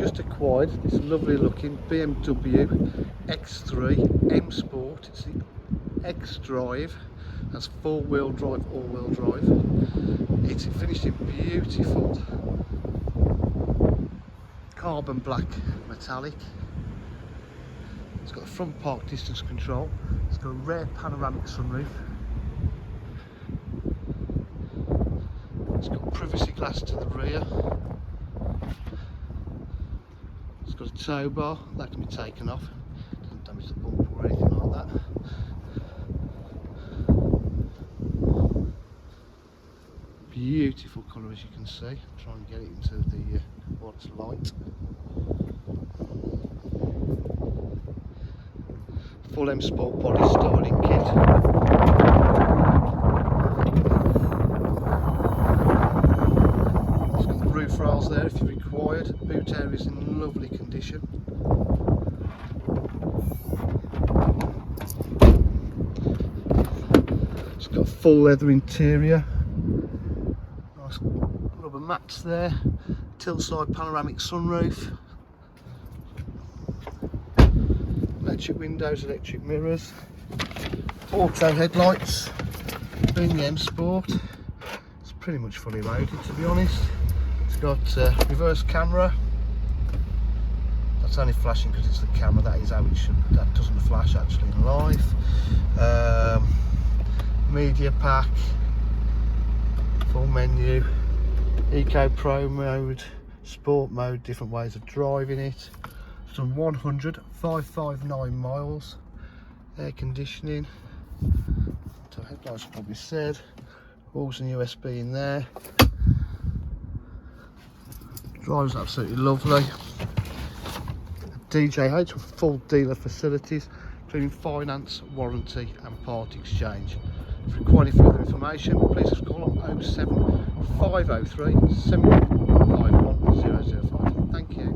Just acquired this lovely looking BMW X3 M Sport. It's the xDrive. Has 4-wheel drive, all-wheel drive. It's finished in beautiful carbon black metallic. It's got a front park distance control. It's got a rare panoramic sunroof. It's got privacy glass to the rear. It's got a tow bar that can be taken off. Doesn't damage the bumper or anything like that. Beautiful colour, as you can see. Try and get it into the what's light. Full M Sport body styling kit. It's got the roof rails there if you required. Boot area is in lovely condition. It's got a full leather interior. Nice rubber mats there. Tilt side panoramic sunroof. Electric windows, electric mirrors. Auto headlights. Being the M Sport, it's pretty much fully loaded, to be honest. It's got reverse camera. That's only flashing because it's the camera. That is how it should. That doesn't flash actually in life. Media pack. Full menu. Eco Pro mode. Sport mode. Different ways of driving it. It's done 100,559 miles. Air conditioning. So headlights probably said. Walls and USB in there. Drives absolutely lovely. DJH with full dealer facilities, including finance, warranty and part exchange. If you require any further information, please just call on 07503 751 005. Thank you.